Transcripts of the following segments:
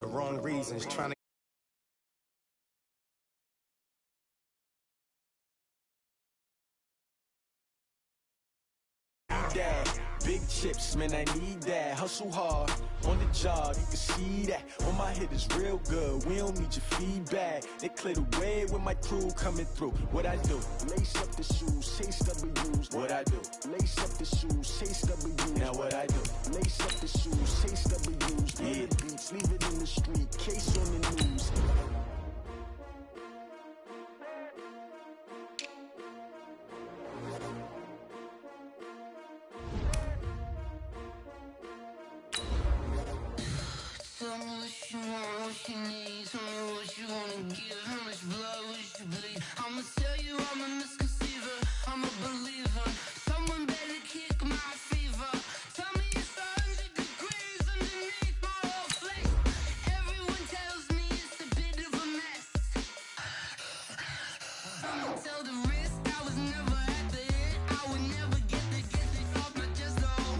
the wrong reasons, trying to that. Big chips, man, I need that. Hustle hard on the job, you can see that. On my hit is real good, we don't need your feedback. They clear the way with my crew coming through. What I do? Lace up the shoes, chase W's. What I do? Lace up the shoes, chase W's. Now what I do? Lace up the shoes, chase W's. Yeah, beats, leave it in the street, case on the news. Tell me what you want, what you need. Tell me what you wanna give. How much blood would you bleed? I'ma tell you I'm a misconceiver. I'm a believer. Someone better kick my fever. Tell me it's 100 degrees underneath my whole face. Everyone tells me it's a bit of a mess. I'ma tell the risk I was never at the end. I would never get this off my chest though.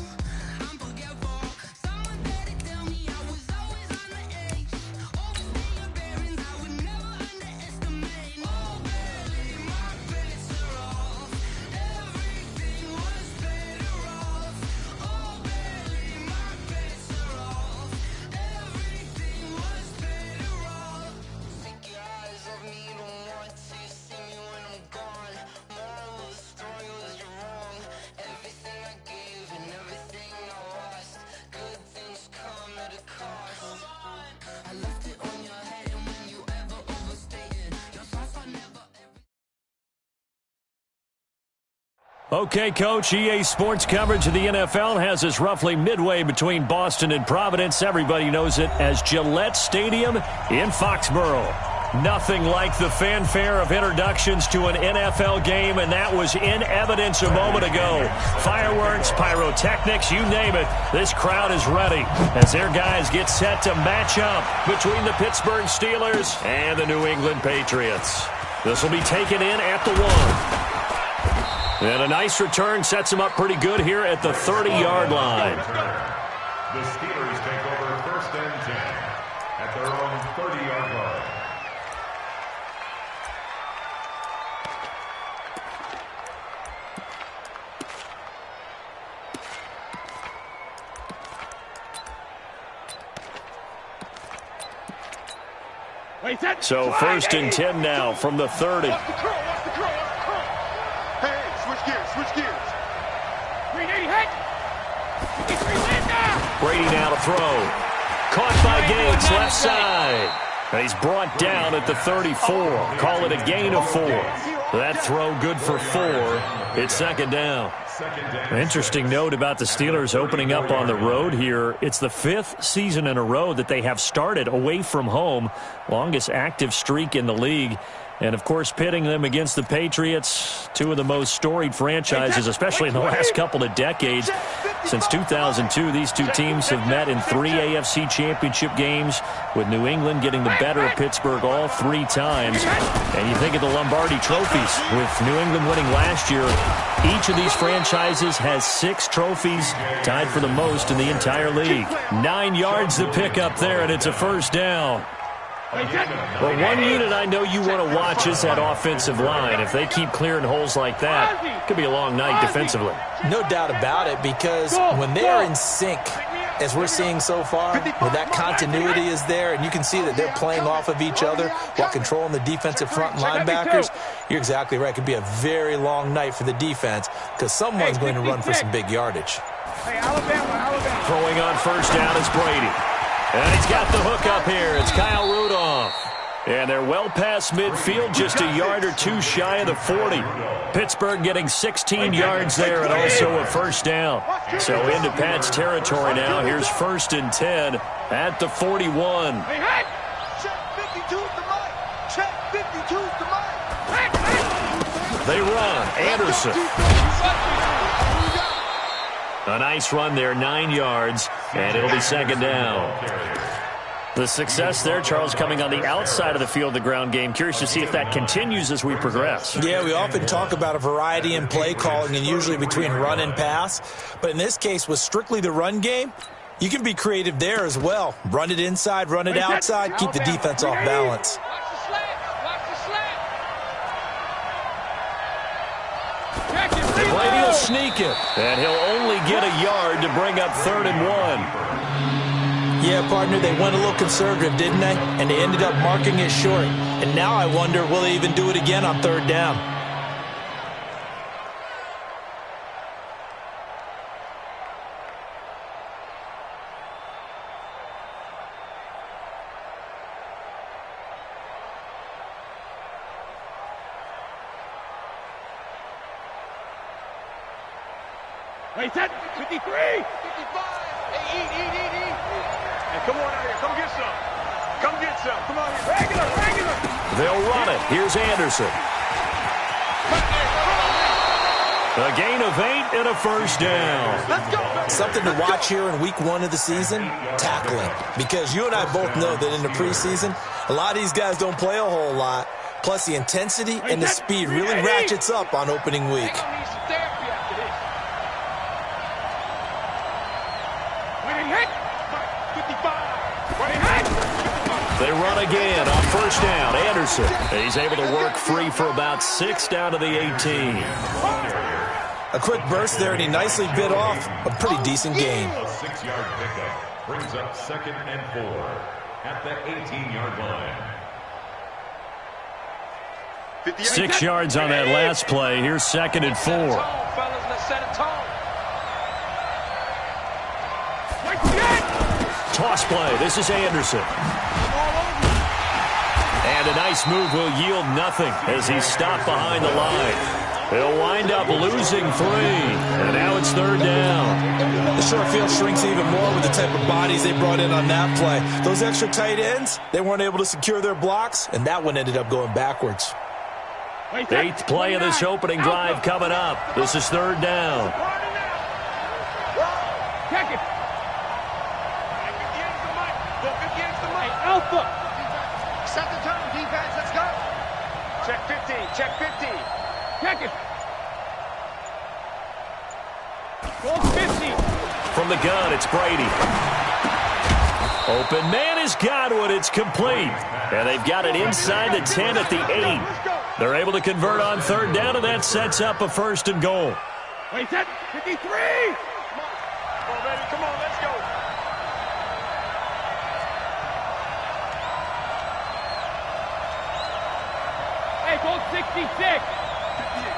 I'm forgetful. Someone better tell me I was always on the edge. Overstay your bearings, I would never underestimate. Oh barely, my bets are off. Everything was better off. Oh barely, my bets are off. Everything was better off. Take your eyes off me, don't want to see me when I'm gone. Moral of the story was you're wrong. Everything I gave and everything I lost. Good things come at a cost. I left it on your head, and when you ever overstay it, your thoughts are never Okay, Coach, EA Sports coverage of the NFL has us roughly midway between Boston and Providence. Everybody knows it as Gillette Stadium in Foxborough. Nothing like the fanfare of introductions to an NFL game, and that was in evidence a moment ago. Fireworks, pyrotechnics, you name it. This crowd is ready as their guys get set to match up between the Pittsburgh Steelers and the New England Patriots. This will be taken in at the 1. And a nice return sets them up pretty good here at the 30-yard line. The Steelers take over 1st and 10 at their own 30-yard line. So 1st and 10 now from the 30. Hey, switch gears. Brady now to throw. Caught by Gates, left side. And he's brought down at the 34. Call it a gain of 4. That throw good for 4. It's 2nd down. An interesting note about the Steelers opening up on the road here. It's the 5th season in a row that they have started away from home. Longest active streak in the league. And, of course, pitting them against the Patriots, two of the most storied franchises, especially in the last couple of decades. Since 2002, these two teams have met in 3 AFC championship games, with New England getting the better of Pittsburgh all 3 times. And you think of the Lombardi trophies, with New England winning last year. Each of these franchises has 6 trophies, tied for the most in the entire league. 9 yards to pick up there, and it's a 1st down. Well, one unit I know you want to watch is that offensive line. If they keep clearing holes like that, it could be a long night defensively. No doubt about it, because when they are in sync, as we're seeing so far, where that continuity is there, and you can see that they're playing off of each other while controlling the defensive front and linebackers, you're exactly right. It could be a very long night for the defense, because someone's going to run for some big yardage. Throwing on 1st down is Brady. And he's got the hook up here. It's Kyle Rudolph. And they're well past midfield, just a yard or 2 shy of the 40. Pittsburgh getting 16 yards there and also a 1st down. So into Pat's territory now. Here's 1st and 10 at the 41. They run. Anderson. A nice run there, 9 yards, and it'll be 2nd down. The success there, Charles, coming on the outside of the field, the ground game. Curious to see if that continues as we progress. Yeah, we often talk about a variety in play calling and usually between run and pass. But in this case, with strictly the run game, You can be creative there as well. Run it inside, run it outside, keep the defense off balance. And Brady will sneak it. And he'll only get a yard to bring up 3rd and 1. Yeah, partner, they went a little conservative, didn't they? And they ended up marking it short. And now I wonder, will they even do it again on 3rd down? Wait, set. 53. 55. Hey, eat. Hey, come on out here. Come get some. Come get some. Come on here. Regular. They'll run it. Here's Anderson. A gain of 8 and a 1st down. Let's go. Something to watch here in week 1 of the season, tackling. Because you and I both know that in the preseason, a lot of these guys don't play a whole lot. Plus, the intensity and the speed really ratchets up on opening week. They run again on 1st down. Anderson. He's able to work free for about 6 down to the 18. A quick burst there, and he nicely bit off a pretty decent gain. A 6-yard pickup brings up 2nd and 4 at the 18-yard line. 6 yards on that last play. Here's 2nd and 4. Toss play. This is Anderson. And a nice move will yield nothing as he's stopped behind the line. He'll wind up losing 3. And now it's 3rd down. The short field shrinks even more with the type of bodies they brought in on that play. Those extra tight ends, they weren't able to secure their blocks, and that one ended up going backwards. 8th play of this opening drive coming up. This is 3rd down. Check it. Alpha. Set the tone, defense. Let's go. Check 50. Check 50. Check it. Goal 50. From the gun, it's Brady. Open man has got one. It's complete. And they've got it inside the 10 at the 8. They're able to convert on 3rd down, and that sets up a 1st and goal. Wait, set. 53. Come on, baby. Come on, let's go. Hey, goal 66. 58,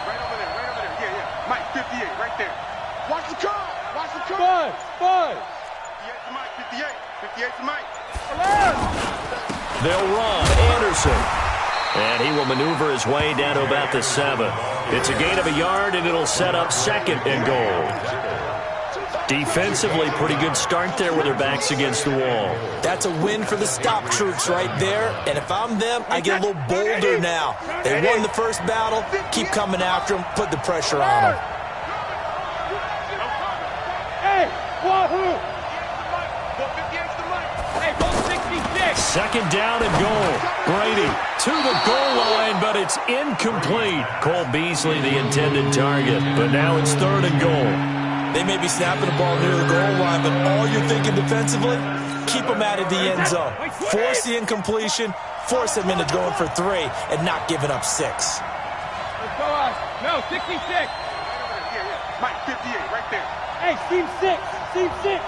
right over there. Yeah. Mike, 58, right there. Watch the car. Buzz. 58 to Mike, 58. 58 to Mike. They'll run. Anderson. And he will maneuver his way down to about the 7. It's a gain of a yard, and it'll set up 2nd and goal. Defensively, pretty good start there with their backs against the wall. That's a win for the stop troops right there. And if I'm them, I get a little bolder now. They won the first battle. Keep coming after them. Put the pressure on them. Hey, wahoo! Hey, goal 66. 2nd down and goal. Brady to the goal line, but it's incomplete. Cole Beasley, the intended target. But now it's 3rd and goal. They may be snapping the ball near the goal line, but all you're thinking defensively, keep them out of the end zone. Force the incompletion, force them into going for 3, and not giving up 6. Let's go on. No, 66. Yeah. Mike, 58, right there. Hey, Steve 6. 58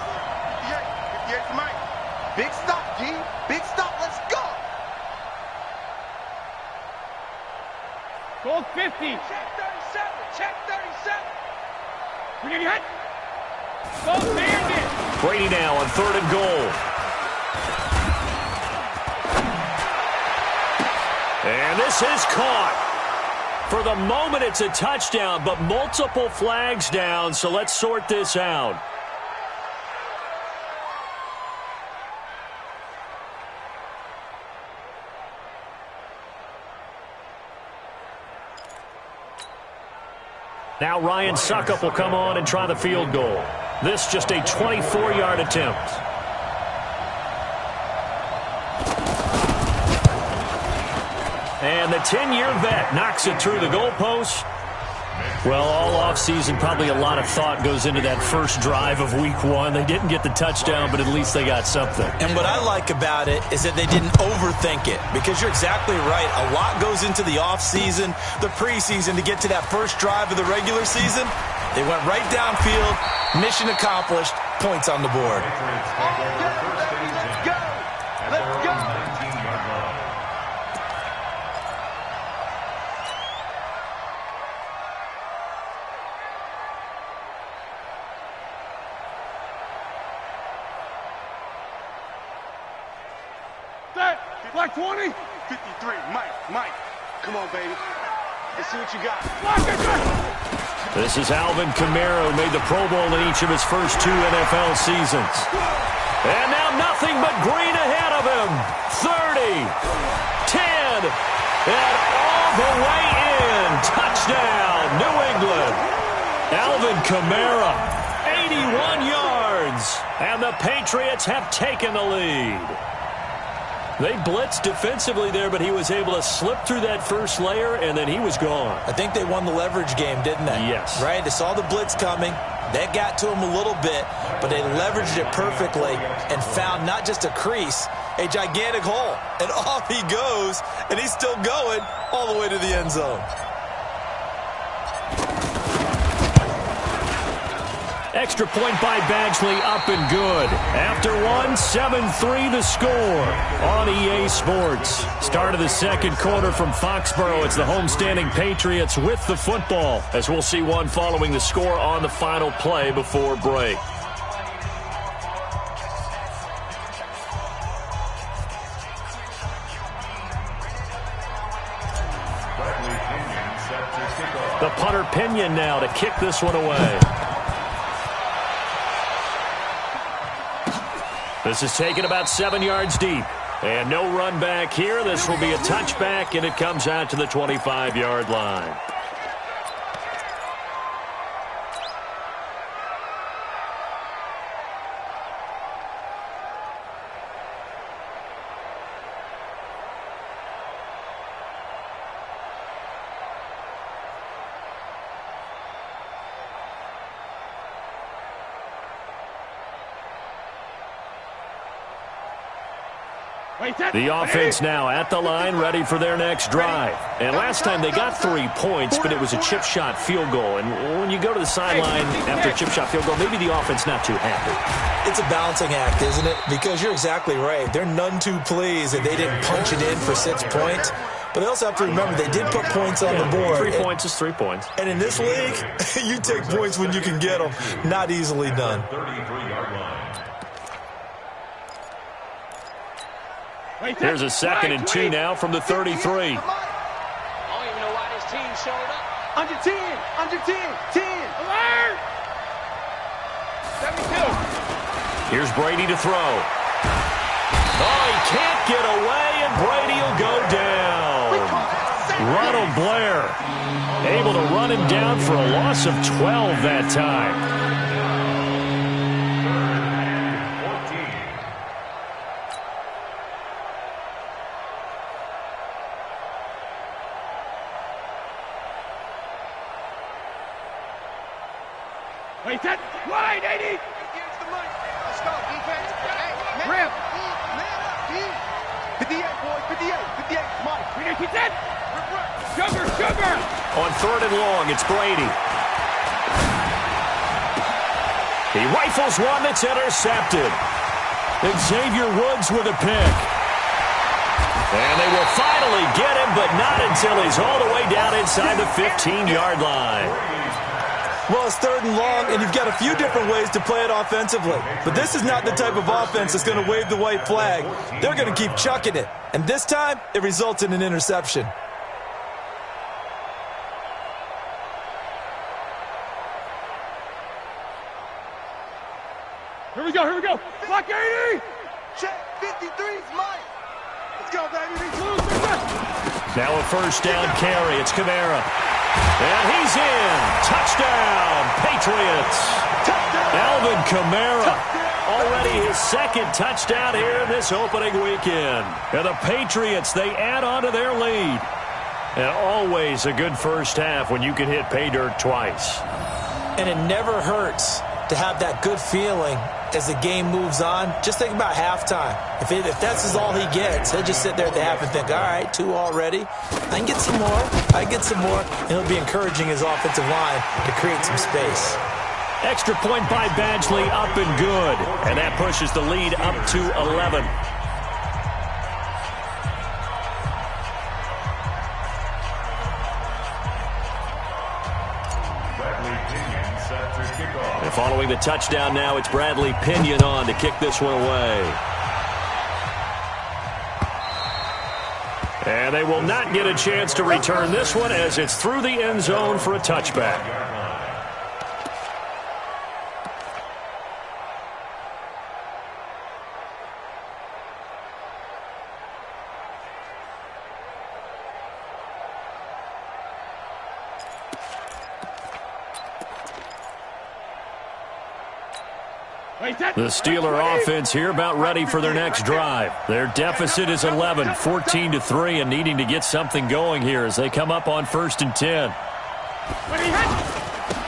to Mike. Big stop, G. Big stop. Let's go. Goal 50. Check 37. We get hit. Go Bandit. Brady now on 3rd and goal. And this is caught. For the moment, it's a touchdown, but multiple flags down, so let's sort this out. Now Ryan Suckup will come on and try the field goal. This just a 24-yard attempt. And the 10-year vet knocks it through the goalpost. Well, all offseason, probably a lot of thought goes into that first drive of week 1. They didn't get the touchdown, but at least they got something. And what I like about it is that they didn't overthink it, because you're exactly right. A lot goes into the offseason, the preseason, to get to that first drive of the regular season. They went right downfield, mission accomplished, points on the board. Let's go! Let's go! Like 20? 53, Mike, come on, baby. Let's see what you got. This is Alvin Kamara, who made the Pro Bowl in each of his first 2 NFL seasons. And now nothing but green ahead of him. 30, 10, and all the way in. Touchdown, New England. Alvin Kamara, 81 yards. And the Patriots have taken the lead. They blitzed defensively there, but he was able to slip through that first layer, and then he was gone. I think they won the leverage game, didn't they? Yes. Right? They saw the blitz coming. That got to him a little bit, but they leveraged it perfectly and found not just a crease, a gigantic hole. And off he goes, and he's still going all the way to the end zone. Extra point by Badgley, up and good. After 1, 7-3 the score on EA Sports. Start of the second quarter from Foxborough. It's the homestanding Patriots with the football, as we'll see one following the score on the final play before break. The punter Pinion now to kick this one away. This is taken about 7 yards deep. And no run back here. This will be a touchback, and it comes out to the 25-yard line. The offense now at the line, ready for their next drive. And last time they got 3 points, but it was a chip shot field goal. And when you go to the sideline after a chip shot field goal, maybe the offense not too happy. It's a balancing act, isn't it? Because you're exactly right. They're none too pleased that they didn't punch it in for 6 points. But they also have to remember they did put points on the board. 3 points is 3 points. And in this league, you take points when you can get them. Not easily done. 33-yard line. Here's a 2nd and 2 now from the 33. I don't even know why this team showed up. Under 10, under 10, 10. Alert! 72. Here's Brady to throw. Oh, he can't get away, and Brady will go down. Ronald Blair able to run him down for a loss of 12 that time. Wait, that wide, 80. Let's go, defense. Hey, Rip. Man up, 58, boys, 58, Mike. We need to get that. Sugar. On 3rd and long, it's Brady. He rifles one that's intercepted. And Xavier Woods with a pick. And they will finally get him, but not until he's all the way down inside the 15-yard line. Well, it's 3rd and long, and you've got a few different ways to play it offensively. But this is not the type of offense that's going to wave the white flag. They're going to keep chucking it. And this time, it results in an interception. Here we go. Block 80. Check, 53's Mike. Let's go, baby. Now a first down carry. It's Kamara. And he's in. Touchdown, Patriots. Touchdown. Alvin Kamara. Already his 2nd touchdown here in this opening weekend. And the Patriots, they add on to their lead. And always a good first half when you can hit pay dirt twice. And it never hurts to have that good feeling as the game moves on. Just think about halftime. If that's all he gets, he'll just sit there at the half and think, all right, 2 already. I can get some more. I get some more. And he'll be encouraging his offensive line to create some space. Extra point by Badgley, up and good. And that pushes the lead up to 11. And following the touchdown now, it's Bradley Pinion on to kick this one away. And they will not get a chance to return this one as it's through the end zone for a touchback. The Steeler offense here about ready for their next drive. Their deficit is 11, 14-3, and needing to get something going here as they come up on 1st and 10.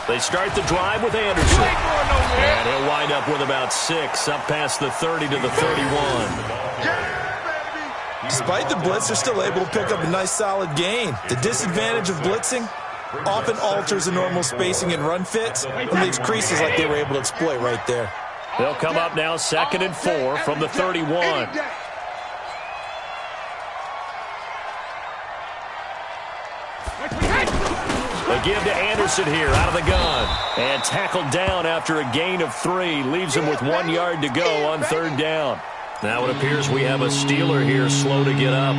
They start the drive with Anderson. And he'll wind up with about 6, up past the 30 to the 31. Despite the blitz, they're still able to pick up a nice solid gain. The disadvantage of blitzing often alters the normal spacing and run fits and leaves creases like they were able to exploit right there. They'll come up now 2nd and 4 from the 31. They give to Anderson here out of the gun. And tackled down after a gain of 3. Leaves him with 1 yard to go on 3rd down. Now it appears we have a Steeler here slow to get up.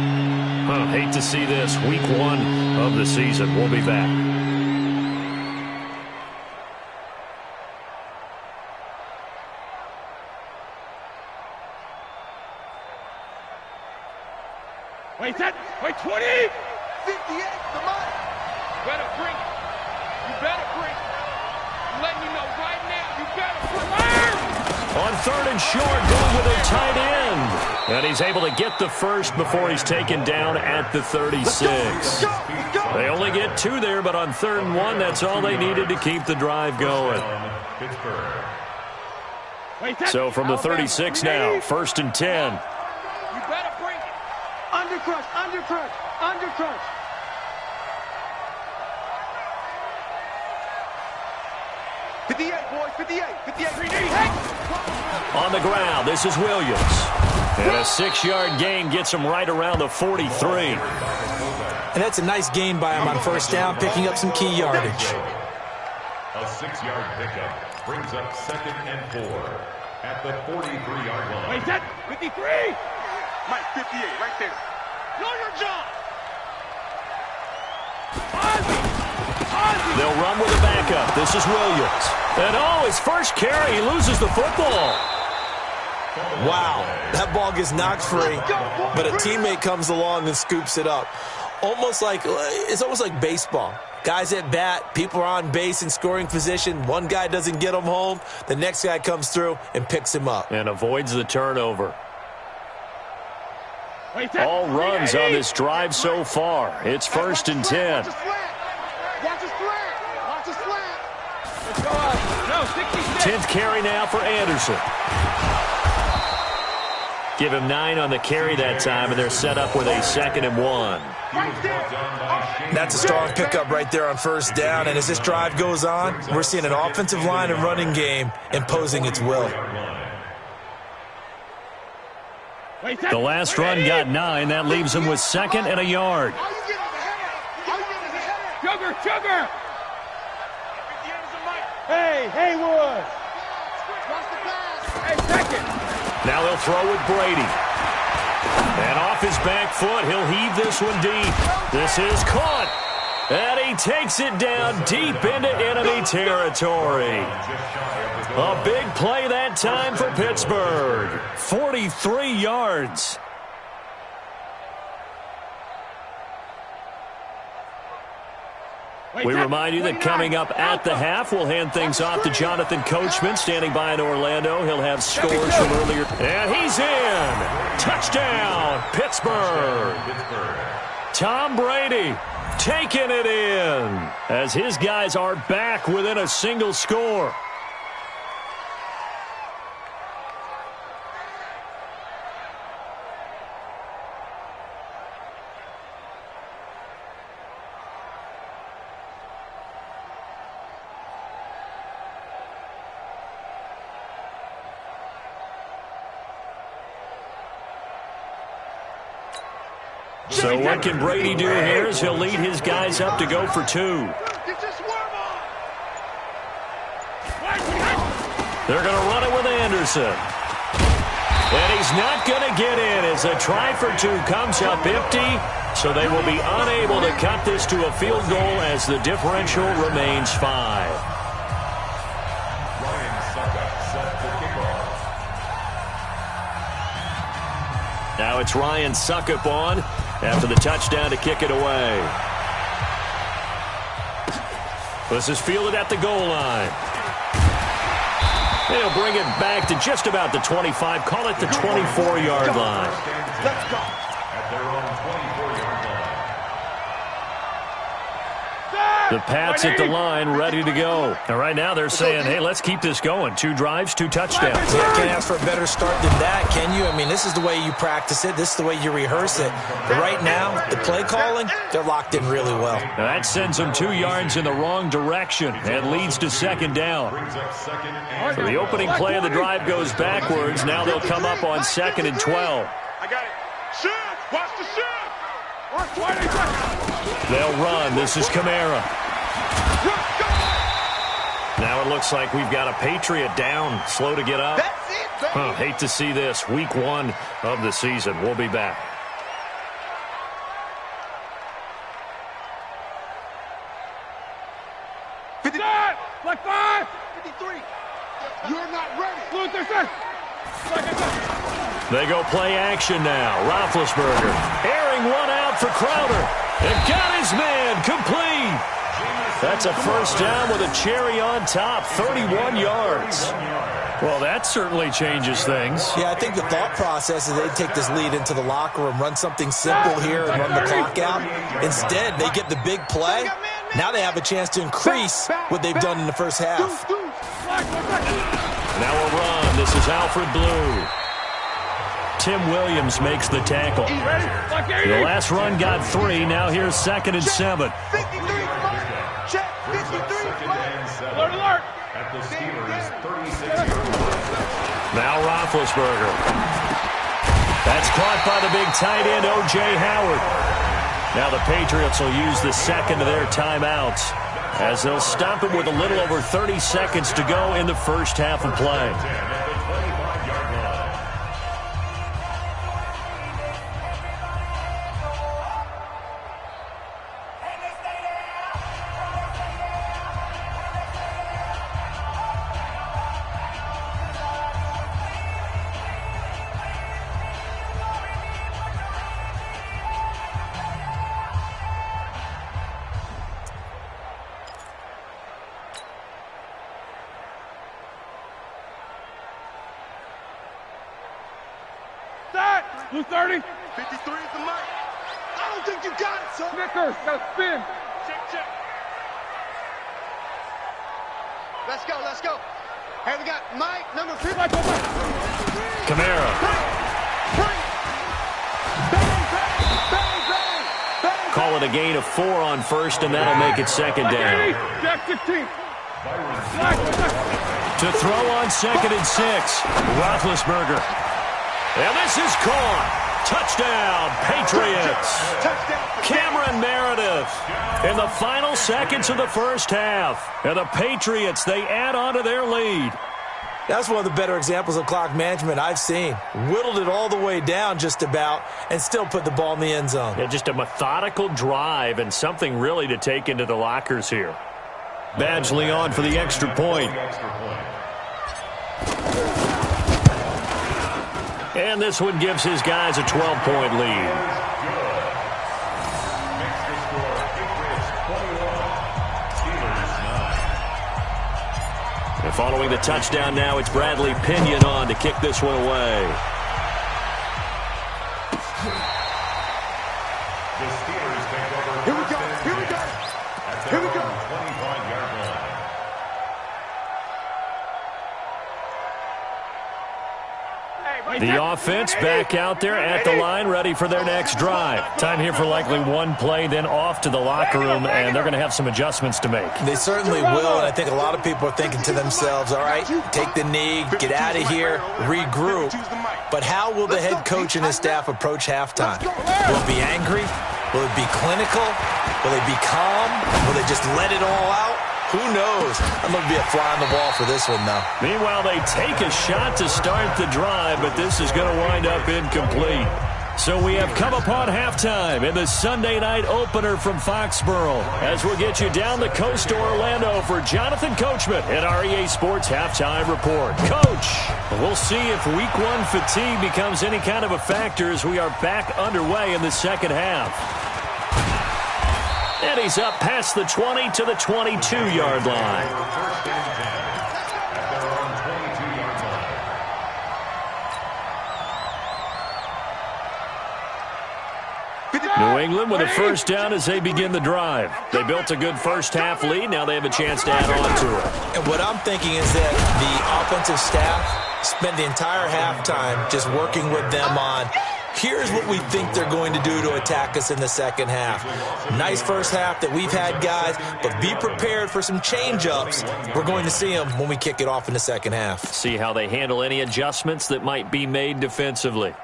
Hate to see this. Week 1 of the season. We'll be back. Wait, 20! 58, come on! You better bring it. You better bring it. I'm letting you know right now, you better bring it. On 3rd and short, going with a tight end. And he's able to get the first before he's taken down at the 36. Let's go. They only get 2 there, but on 3rd and 1, that's all they needed to keep the drive going. So from the 36 now, 1st and 10. You better bring it. Undercrush, undercrush, undercrush. Boys, 58. On the ground, this is Williams. And a 6-yard gain gets him right around the 43. And that's a nice gain by him on 1st down, picking up some key yardage. A 6-yard pickup brings up 2nd and 4 at the 43-yard line. Wait, 53. Mike, 58, right there. Know your job. They'll run with a backup. This is Williams. And his first carry, he loses the football. Wow, that ball gets knocked free, but a teammate comes along and scoops it up. It's almost like baseball. Guys at bat, people are on base in scoring position. One guy doesn't get him home. The next guy comes through and picks him up. And avoids the turnover. All runs on this drive so far. It's 1st and 10. Watch a slant. Let's go up. No, 66. 10th carry now for Anderson. Give him 9 on the carry that time, and they're set up with a 2nd and 1. That's a strong pickup right there on 1st down, and as this drive goes on, we're seeing an offensive line and running game imposing its will. The last run got 9. That leaves him with 2nd and a yard. Sugar! Hey, Haywood! Hey, 2nd! Now they'll throw with Brady. And off his back foot, he'll heave this one deep. This is caught. And he takes it down deep into enemy territory. A big play that time for Pittsburgh. 43 yards. We remind you that coming up at the half, we'll hand things off to Jonathan Coachman, standing by in Orlando. He'll have scores from earlier. And he's in. Touchdown, Pittsburgh. Tom Brady. taking it in as his guys are back within a single score. So what can Brady do here is he'll lead his guys up to go for 2. They're going to run it with Anderson. And he's not going to get in as a try for 2 comes up empty. So they will be unable to cut this to a field goal as the differential remains 5. Now it's Ryan Suckup on after the touchdown to kick it away. This is fielded at the goal line. They'll bring it back to just about the 25. Call it the 24-yard line. Let's go. At their own 24-yard line. The Pats at the line, ready to go. And right now they're saying, hey, let's keep this going. 2 drives, 2 touchdowns. Yeah, can't ask for a better start than that, can you? I mean, this is the way you practice it. This is the way you rehearse it. But right now, the play calling, they're locked in really well. Now that sends them 2 yards in the wrong direction and leads to 2nd down. So the opening play of the drive goes backwards. Now they'll come up on 2nd and 12. I got it. Shoot! Watch the shoot! They'll run. This is Kamara. Now it looks like we've got a Patriot down, slow to get up. That's it, baby. Hate to see this. Week 1 of the season. We'll be back. Like 5! 53! You're not ready! They go play action now. Roethlisberger airing one out for Crowder. And got his man complete. That's a first down with a cherry on top, 31 yards. Well, that certainly changes things. Yeah, I think the thought process is they take this lead into the locker room, run something simple here and run the clock out. Instead, they get the big play. Now they have a chance to increase what they've done in the first half. Now a run. This is Alfred Blue. Tim Williams makes the tackle. The last run got 3. Now here's 2nd and 7. 53! Check! 53! Alert! At the Steelers' 36-yard line. Now Roethlisberger. That's caught by the big tight end, O.J. Howard. Now the Patriots will use the second of their timeouts as they'll stop it with a little over 30 seconds to go in the first half of play. Blue 30. 53 is the mark. I don't think you got it, son. Snickers, got to spin. Check. Let's go. Hey, we got Mike, number 3. Kamara. Bang. Call it a gain of 4 on first, and that'll make it 2nd down. Jack 16. To throw on 2nd and 6. Roethlisberger. And this is caught. Touchdown, Patriots. Cameron Meredith in the final seconds of the first half. And the Patriots, they add on to their lead. That's one of the better examples of clock management I've seen. Whittled it all the way down just about and still put the ball in the end zone. Yeah, just a methodical drive and something really to take into the lockers here. Badgley on for the extra point. And this one gives his guys a 12-point lead. And following the touchdown now, it's Bradley Pinion on to kick this one away. Here we go. The offense back out there at the line, ready for their next drive. Time here for likely one play, then off to the locker room, and they're going to have some adjustments to make. They certainly will, and I think a lot of people are thinking to themselves, all right, take the knee, get out of here, regroup. But how will the head coach and his staff approach halftime? Will it be angry? Will it be clinical? Will they be calm? Will they just let it all out? Who knows? I'm going to be a fly on the wall for this one, though. Meanwhile, they take a shot to start the drive, but this is going to wind up incomplete. So we have come upon halftime in the Sunday night opener from Foxborough, as we'll get you down the coast to Orlando for Jonathan Coachman at our EA Sports Halftime Report. Coach, we'll see if Week 1 fatigue becomes any kind of a factor as we are back underway in the second half. And he's up past the 20 to the 22-yard line. New England with a first down as they begin the drive. They built a good first-half lead. Now they have a chance to add on to it. And what I'm thinking is that the offensive staff spent the entire halftime just working with them on, here's what we think they're going to do to attack us in the second half. Nice first half that we've had, guys, but be prepared for some change-ups. We're going to see them when we kick it off in the second half. See how they handle any adjustments that might be made defensively.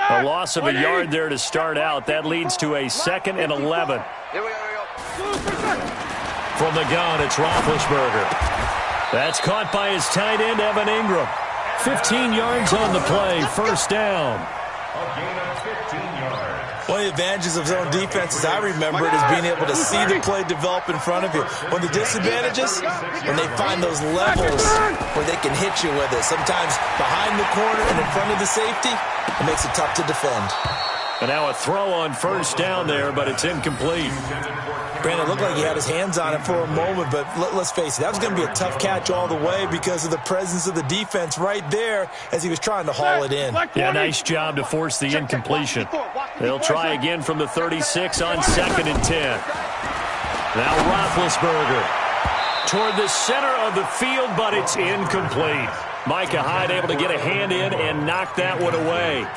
A loss of a yard there to start out. That leads to a 2nd and 11. From the gun, it's Roethlisberger. That's caught by his tight end, Evan Ingram. 15 yards on the play, first down. One of the advantages of zone defense, as I remember it, is being able to see the play develop in front of you. One of the disadvantages, when they find those levels where they can hit you with it, sometimes behind the corner and in front of the safety, it makes it tough to defend. And now a throw on first down there, but it's incomplete. Brandon, it looked like he had his hands on it for a moment, but let's face it, that was going to be a tough catch all the way because of the presence of the defense right there as he was trying to haul it in. Yeah, nice job to force the incompletion. They'll try again from the 36 on 2nd and 10. Now Roethlisberger toward the center of the field, but it's incomplete. Micah Hyde able to get a hand in and knock that one away.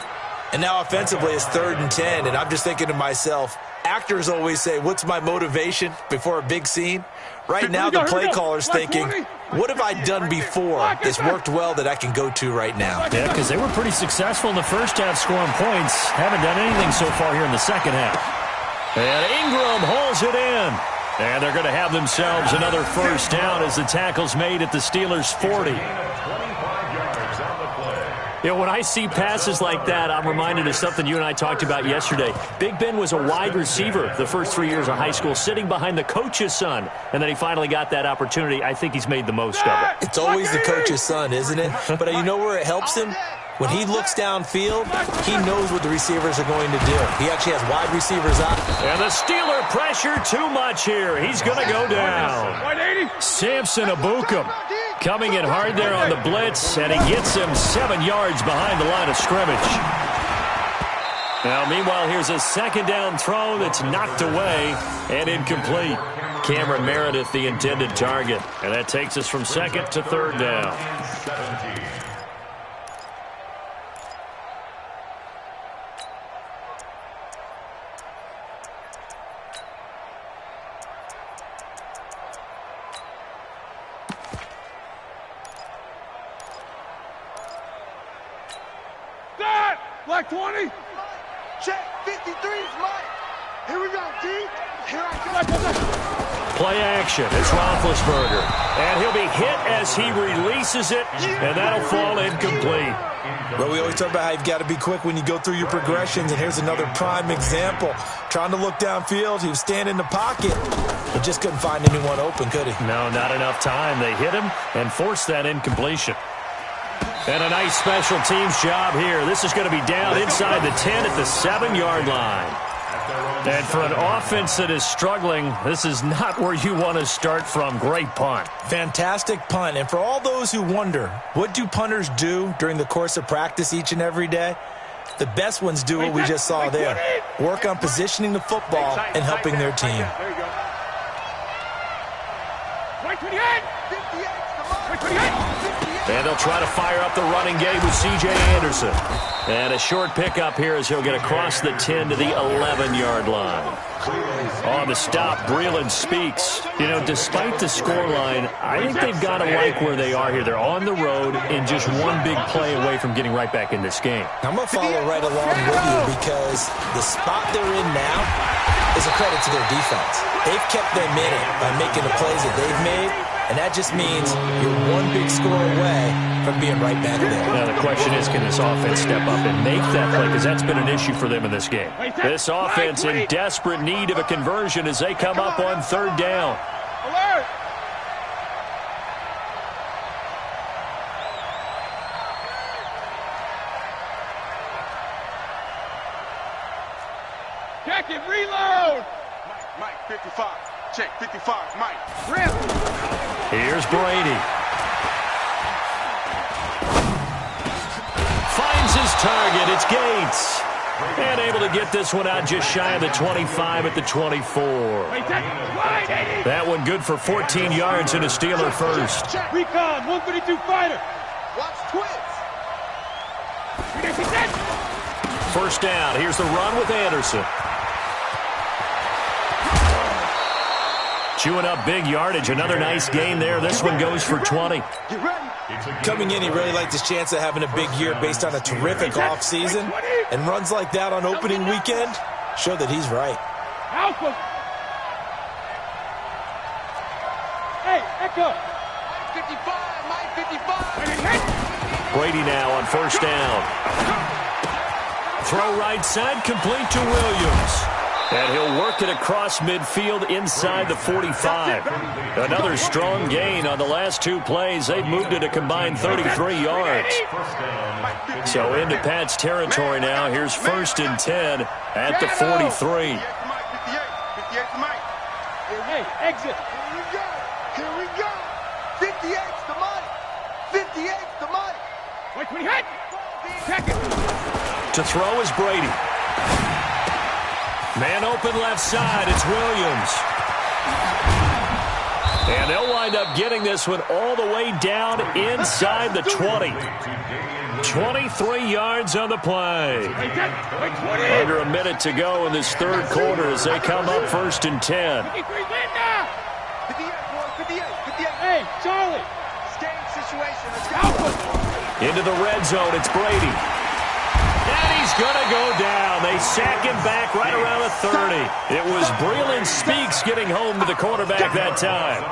And now offensively it's 3rd and 10, and I'm just thinking to myself, actors always say, what's my motivation before a big scene? Right now the play caller's thinking, what have I done before? It's worked well that I can go to right now. Yeah, because they were pretty successful in the first half scoring points. Haven't done anything so far here in the second half. And Ingram hauls it in. And they're going to have themselves another first down as the tackle's made at the Steelers' 40. You know, when I see passes like that, I'm reminded of something you and I talked about yesterday. Big Ben was a wide receiver the first 3 years of high school, sitting behind the coach's son, and then he finally got that opportunity. I think he's made the most of it. It's always the coach's son, isn't it? But you know where it helps him? When he looks downfield, he knows what the receivers are going to do. He actually has wide receivers out. And the Steeler pressure too much here. He's going to go down. Samson Abukum coming in hard there on the blitz, and he gets him 7 yards behind the line of scrimmage. Now, meanwhile, here's a second down throw that's knocked away and incomplete. Cameron Meredith, the intended target. And that takes us from 2nd to 3rd down. 17. Black 20. Check 53's Mike. Here we go, D. Here I come. Play action. It's Roethlisberger. And he'll be hit as he releases it, and that'll fall incomplete. Well, we always talk about how you've got to be quick when you go through your progressions, and here's another prime example. Trying to look downfield, he was standing in the pocket, but just couldn't find anyone open, could he? No, not enough time. They hit him and forced that incompletion. And a nice special teams job here. This is going to be down inside the 10 at the 7-yard line. And for an offense that is struggling, this is not where you want to start from. Great punt. Fantastic punt. And for all those who wonder, what do punters do during the course of practice each and every day? The best ones do what we just saw there. Work on positioning the football and helping their team. There you go. 28. 58. 58. 58. And they'll try to fire up the running game with C.J. Anderson. And a short pickup here as he'll get across the 10 to the 11-yard line. On the stop, Breeland speaks. You know, despite the scoreline, I think they've got to like where they are here. They're on the road and just one big play away from getting right back in this game. I'm going to follow right along with you because the spot they're in now is a credit to their defense. They've kept them in it by making the plays that they've made, and that just means you're one big score away from being right back there. Now the question is, can this offense step up and make that play? Because that's been an issue for them in this game. This offense in desperate need of a conversion as they come up on third down. Alert! Check it, reload! Mike, 55. Check, 55, Mike. Rip! Here's Brady. Finds his target. It's Gates. And able to get this one out just shy of the 25 at the 24. That one good for 14 yards and a Steeler first. Recon, 132 fighter. Watch twins. First down. Here's the run with Anderson. Chewing up big yardage. Another nice gain there. This one goes for 20. Coming in, he really liked his chance of having a big year based on a terrific offseason. And runs like that on opening weekend show that he's right. Alpha. Hey, Echo. 55, Mike, 55. Brady now on first down. Throw right side, complete to Williams. And he'll work it across midfield inside the 45. Another strong gain on the last two plays. They've moved it a combined 33 yards. So into Pat's territory now. Here's first and 10 at the 43. Hey, exit. Here we go. 58's the Mike. 58's the Mike. Wait, when he hit. Check it. To throw is Brady. Man open left side, it's Williams. And they'll wind up getting this one all the way down inside the 20. 23 yards on the play. Under a minute to go in this third quarter as they come up first and 10. 58, hey, Charlie. Game situation, let's go. Into the red zone, it's Brady. And he's going to go down. They sack him back right around the 30. It was Breeland Speaks getting home to the quarterback that time.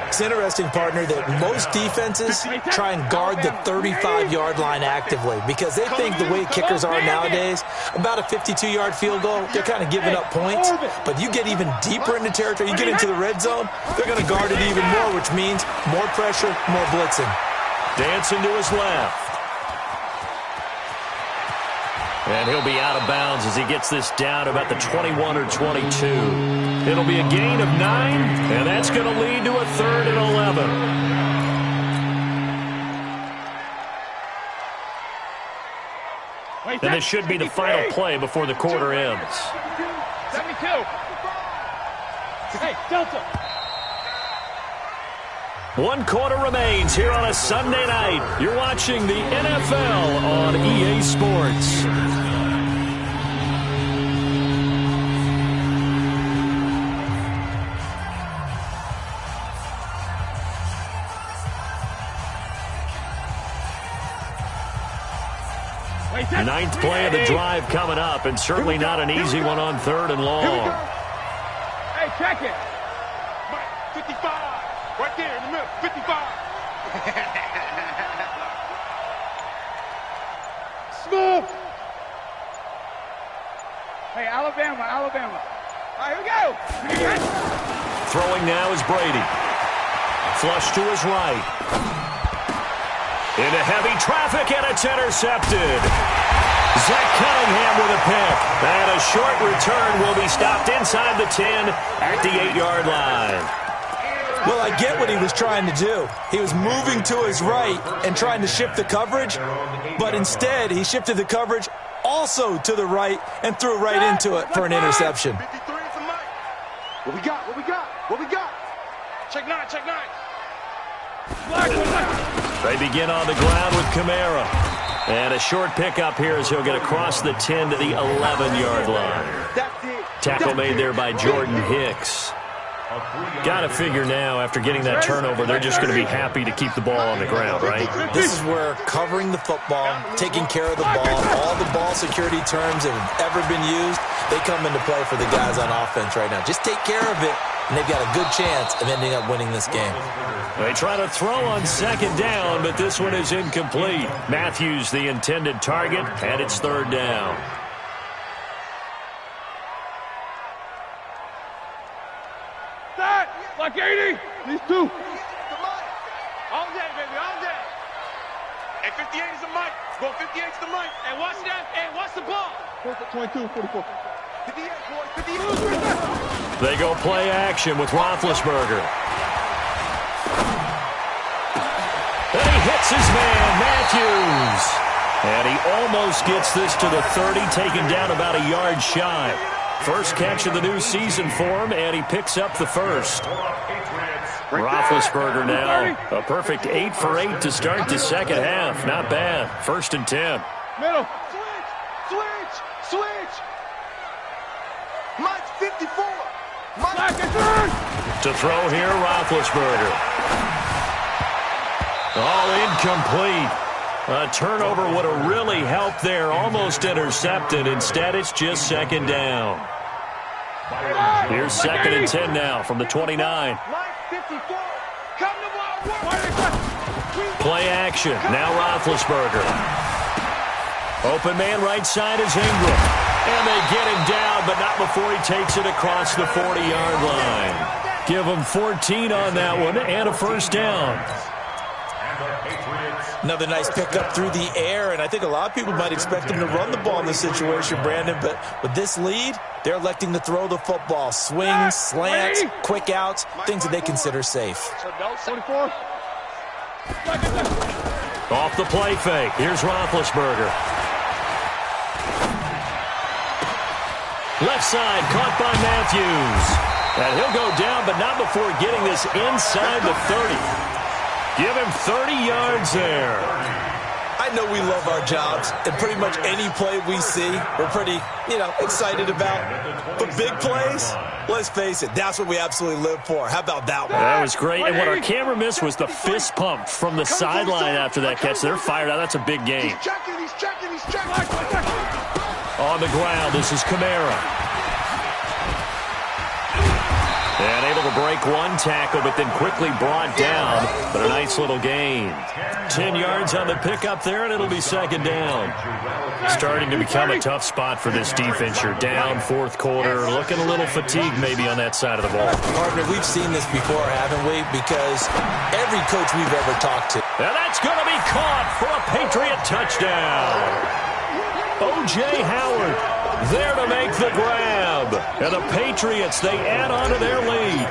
It's interesting, partner, that most defenses try and guard the 35-yard line actively because they think the way kickers are nowadays, about a 52-yard field goal, they're kind of giving up points. But you get even deeper into territory, you get into the red zone, they're going to guard it even more, which means more pressure, more blitzing. Dancing to his left. And he'll be out of bounds as he gets this down about the 21 or 22. It'll be a gain of 9, and that's going to lead to a third and 11. And this should be the final play before the quarter ends. 72. Hey, Delta. 1 quarter remains here on a Sunday night. You're watching the NFL on EA Sports. Ninth play of the drive coming up, and certainly not an easy one on third and long. Hey, check it. 55. Right there in the middle. 55. Smooth. Hey, Alabama. All right, here we go. Throwing now is Brady. Flush to his right. Into heavy traffic, and it's intercepted. Zach Cunningham with a pick. And a short return will be stopped inside the 10 at the 8-yard line. Well, I get what he was trying to do. He was moving to his right and trying to shift the coverage, but instead he shifted the coverage also to the right and threw right into it for an interception. What we got? Check 9. They begin on the ground with Kamara. And a short pickup here as he'll get across the 10 to the 11-yard line. Tackle made there by Jordan Hicks. Got to figure now, after getting that turnover, they're just going to be happy to keep the ball on the ground, right? This is where covering the football, taking care of the ball, all the ball security terms that have ever been used, they come into play for the guys on offense right now. Just take care of it, and they've got a good chance of ending up winning this game. They try to throw on second down, but this one is incomplete. Matthews, the intended target, and it's third down. Like 80. These two. All day, baby, all day. And 58 is the mic. Go 58 is the mic. And watch that. And watch the ball. 22, 44. 58, boys, 58. They go play action with Roethlisberger. And he hits his man, Matthews. And he almost gets this to the 30, taken down about a yard shy. First catch of the new season for him, and he picks up the first. Roethlisberger now, a perfect 8 for 8 to start the second half. Not bad. 1st and 10. Middle. Switch. Mike's 54. To throw here, Roethlisberger. All incomplete. A turnover would have really helped there. Almost intercepted. Instead, it's just second down. Here's 2nd and 10 now from the 29. Play action. Now Roethlisberger. Open man right side is Ingram. And they get him down, but not before he takes it across the 40-yard line. Give him 14 on that one and a first down. Another nice pickup through the air, and I think a lot of people might expect him to run the ball in this situation, Brandon, but with this lead, they're electing to throw the football. Swings, slants, quick outs, things that they consider safe. 44. Off the play fake. Here's Roethlisberger. Left side, caught by Matthews. And he'll go down, but not before getting this inside the 30. Give him 30 yards there. I know we love our jobs, and pretty much any play we see, we're pretty, excited about. But big plays, let's face it, that's what we absolutely live for. How about that one? That was great, and what our camera missed was the fist pump from the sideline after that catch. They're fired out. That's a big game. He's checking. On the ground, this is Kamara. And able to break one tackle, but then quickly brought down. But a nice little gain. 10 yards on the pickup there, and it'll be second down. Starting to become a tough spot for this defense. You're down, 4th quarter. Looking a little fatigued maybe on that side of the ball. Partner, we've seen this before, haven't we? Because every coach we've ever talked to. And that's going to be caught for a Patriot touchdown. O.J. Howard there to make the grab. And the Patriots, they add on to their lead.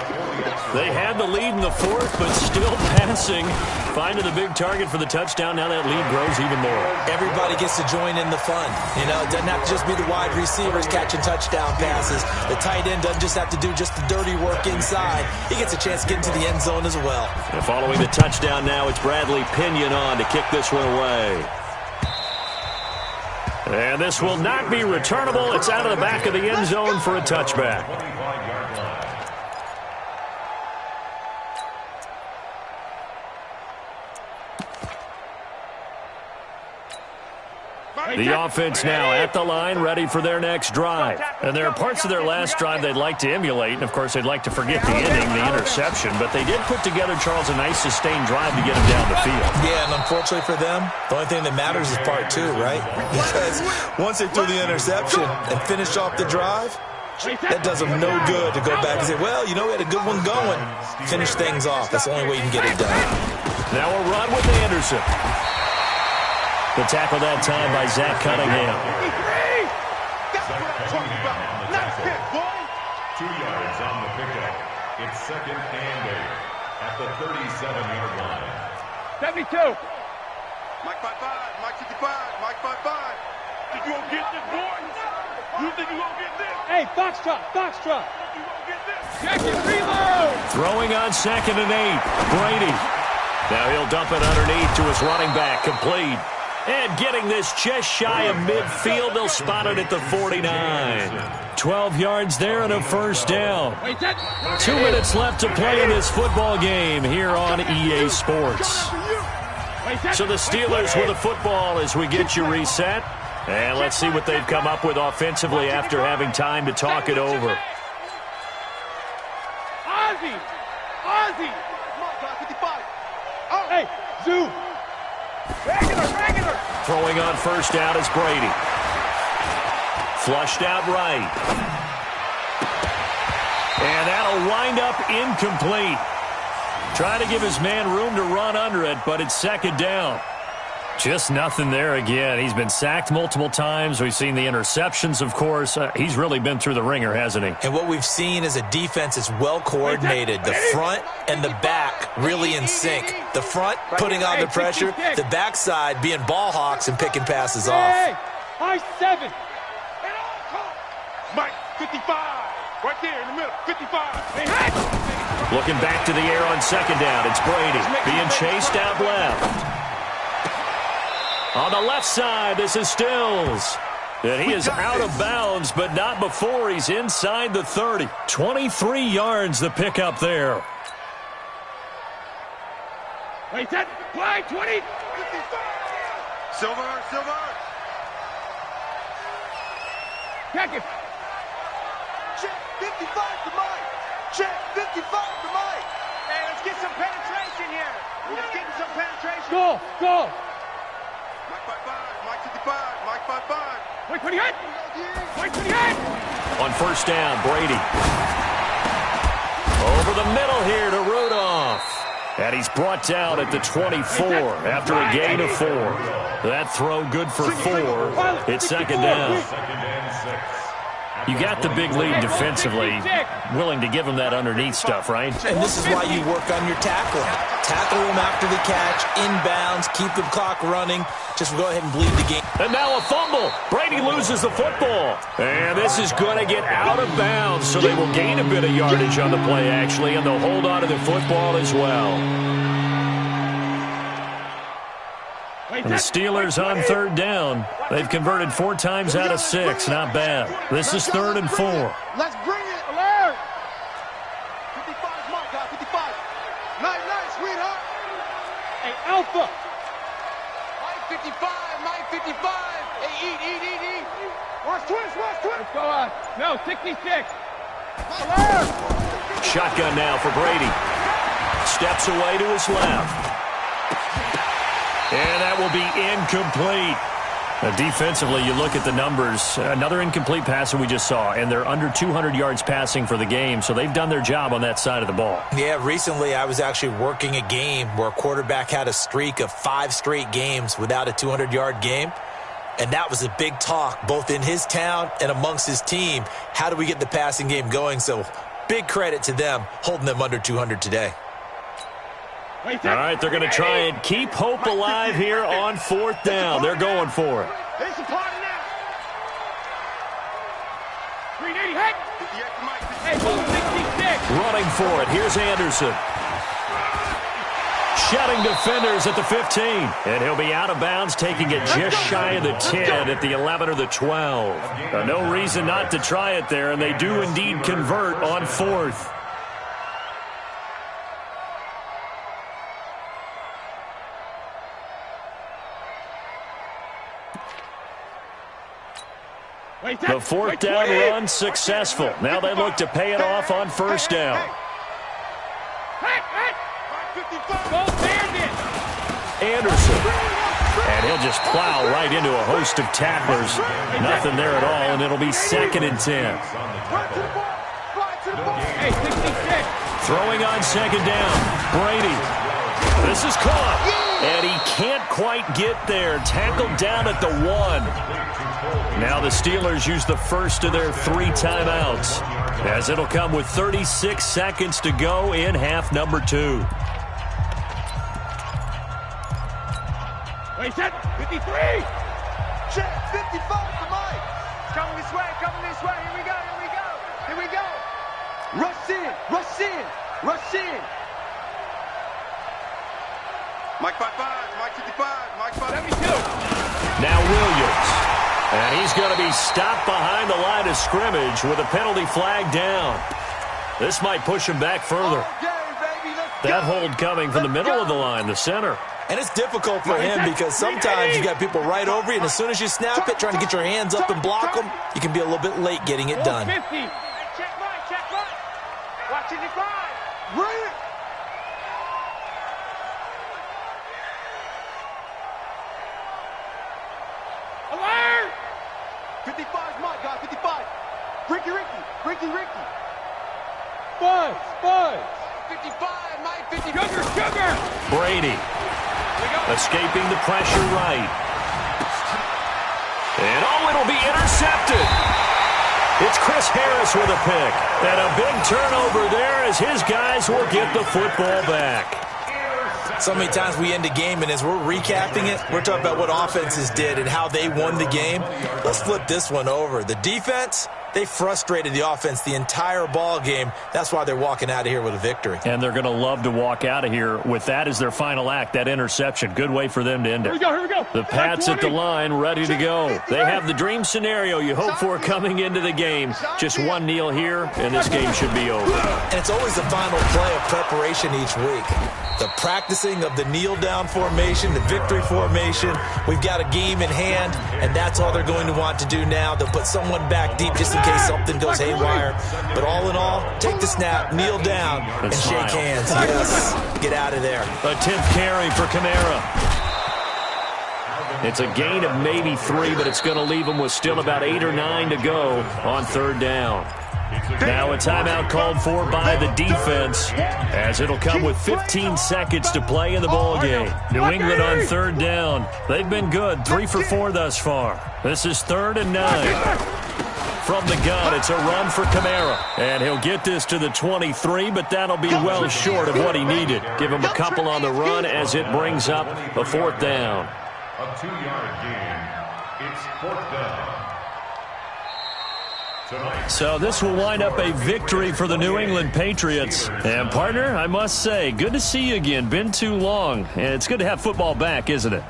They had the lead in the 4th, but still passing. Finding the big target for the touchdown. Now that lead grows even more. Everybody gets to join in the fun. It doesn't have to just be the wide receivers catching touchdown passes. The tight end doesn't just have to do just the dirty work inside. He gets a chance to get into the end zone as well. And following the touchdown now, it's Bradley Pinion on to kick this one away. And this will not be returnable. It's out of the back of the end zone for a touchback. The offense now at the line, ready for their next drive. And there are parts of their last drive they'd like to emulate. And, of course, they'd like to forget the ending, the interception. But they did put together, Charles, a nice sustained drive to get them down the field. Yeah, and unfortunately for them, the only thing that matters is part 2, right? Because once they threw the interception and finished off the drive, that does them no good to go back and say, well, we had a good one going. Finish things off. That's the only way you can get it done. Now a run with Anderson. The tackle that time by Zach Cunningham. That's what I'm talking about. Nice hit, boy. 2 yards on the pickup. It's 2nd and 8 at the 37-yard line. 72. Mike 55. Mike 55. Mike 55. Think you gonna get this, boy? You think you gonna get this? Hey, Foxtrot. You gonna get this? Jackson, reload. Throwing on 2nd and 8. Brady. Now he'll dump it underneath to his running back, complete. And getting this just shy of midfield, they'll spot it at the 49. 12 yards there and a first down. 2 minutes left to play in this football game here on EA Sports. So the Steelers with the football as we get you reset. And let's see what they've come up with offensively after having time to talk it over. Ozzy! Oh, hey, Zoo! Regular! Throwing on first down is Brady. Flushed out right. And that'll wind up incomplete. Trying to give his man room to run under it, but it's second down. Just nothing there again. He's been sacked multiple times. We've seen the interceptions, of course. He's really been through the ringer, hasn't he? And what we've seen is a defense is well coordinated. The front and the back really in sync. The front putting on the pressure. The backside being ball hawks and picking passes off. High 7. Mike, 55. Right there in the middle. 55. Looking back to the air on second down. It's Brady being chased out left. On the left side, this is Stills. And he is out of bounds, but not before he's inside the 30. 23 yards the pickup there. Wait, that play, 20. Silver. Check it. Check 55 to Mike. Check 55 to Mike. Hey, let's get some penetration here. Let's get some penetration. Go. Mike 55. Mike 55. Mike 28. Mike 28. On first down, Brady. Over the middle here to Rudolph. And he's brought down at the 24 after a gain of 4. That throw good for 4. It's second down. You got the big lead defensively. Willing to give him that underneath stuff, right? And this is why you work on your tackling. Tackle him after the catch, inbounds, keep the clock running. Just go ahead and bleed the game. And now a fumble. Brady loses the football. And this is going to get out of bounds, so they will gain a bit of yardage on the play, actually, and they'll hold on to the football as well. And the Steelers on third down. They've converted 4 times out of 6. Not bad. This is 3rd and 4. Let's bring it. Alert. 55 Mike, 55. Nice, sweetheart. Hey, Alpha. Mike 55. Mike 55. Hey, eat. Watch twist. Let's go on. No, 66. Alert. Shotgun now for Brady. Steps away to his left. And that will be incomplete. Now, defensively, you look at the numbers. Another incomplete pass that we just saw, and they're under 200 yards passing for the game, so they've done their job on that side of the ball. Yeah, recently I was actually working a game where a quarterback had a streak of 5 straight games without a 200-yard game, and that was a big talk both in his town and amongst his team. How do we get the passing game going? So big credit to them holding them under 200 today. All right, they're going to try and keep hope alive here on 4th down. They're going for it. It's a party now. 380, hey, 66. Running for it. Here's Anderson. Shutting defenders at the 15. And he'll be out of bounds, taking it just shy of the 10 at the 11 or the 12. No reason not to try it there, and they do indeed convert on 4th. The 4th down run successful. Now they look to pay it off on first down. Anderson. And he'll just plow right into a host of tacklers. Nothing there at all, and it'll be 2nd and 10. Throwing on second down. Brady. This is caught. And he can't quite get there. Tackled down at the 1. Now the Steelers use the first of their 3 timeouts, as it'll come with 36 seconds to go in half number 2. Wait, set, 53! Check 55 to Mike. Coming this way. Here we go. Rush in. Mike 5'5", Mike 55, Mike 72. Now Williams. And he's going to be stopped behind the line of scrimmage with a penalty flag down. This might push him back further. That hold coming from the middle of the line, the center. And it's difficult for him because sometimes you got people right over you, and as soon as you snap it, trying to get your hands up and block them, you can be a little bit late getting it done. Check Mike. Watch 55. Bring it. Alert! 55's Mike, guy, 55. Ricky. Buzz. 55, Mike, 55. Sugar. Brady escaping the pressure right. And it'll be intercepted. It's Chris Harris with a pick. And a big turnover there as his guys will get the football back. So many times we end a game, and as we're recapping it, we're talking about what offenses did and how they won the game. Let's flip this one over. The defense, they frustrated the offense the entire ball game. That's why they're walking out of here with a victory. And they're going to love to walk out of here with that as their final act, that interception. Good way for them to end it. Here we go. The Pats at the line, ready to go. They have the dream scenario you hope for coming into the game. Just one kneel here, and this game should be over. And it's always the final play of preparation each week. The practicing of the kneel-down formation, the victory formation. We've got a game in hand, and that's all they're going to want to do now. They'll put someone back deep just in case something goes haywire. But all in all, take the snap, kneel down, and shake hands. Yes, get out of there. A 10th carry for Kamara. It's a gain of maybe 3, but it's going to leave them with still about 8 or 9 to go on 3rd down. Now a timeout called for by the defense as it'll come with 15 seconds to play in the ball game. New England on 3rd down. They've been good, 3 for 4 thus far. This is 3rd and 9. From the gun, it's a run for Kamara. And he'll get this to the 23, but that'll be well short of what he needed. Give him a couple on the run as it brings up a 4th down. A 2-yard gain. It's 4th down. So this will wind up a victory for the New England Patriots. And, partner, I must say, good to see you again. Been too long. And it's good to have football back, isn't it?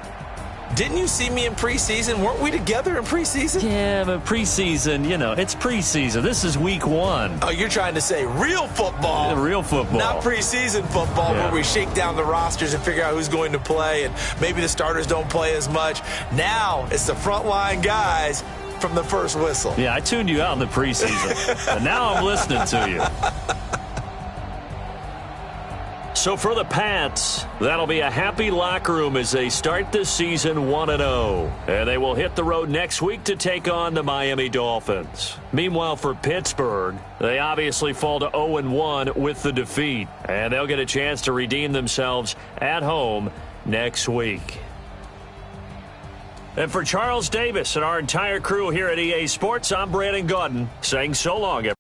Didn't you see me in preseason? Weren't we together in preseason? Yeah, but preseason, it's preseason. This is week 1. Oh, you're trying to say real football. Yeah, real football. Not preseason football where we shake down the rosters and figure out who's going to play, and maybe the starters don't play as much. Now it's the frontline guys from the first whistle. Yeah, I tuned you out in the preseason, and now I'm listening to you. So for the Pats, that'll be a happy locker room as they start this season 1-0. And they will hit the road next week to take on the Miami Dolphins. Meanwhile, for Pittsburgh, they obviously fall to 0-1 with the defeat. And they'll get a chance to redeem themselves at home next week. And for Charles Davis and our entire crew here at EA Sports, I'm Brandon Gaudin saying so long, everyone.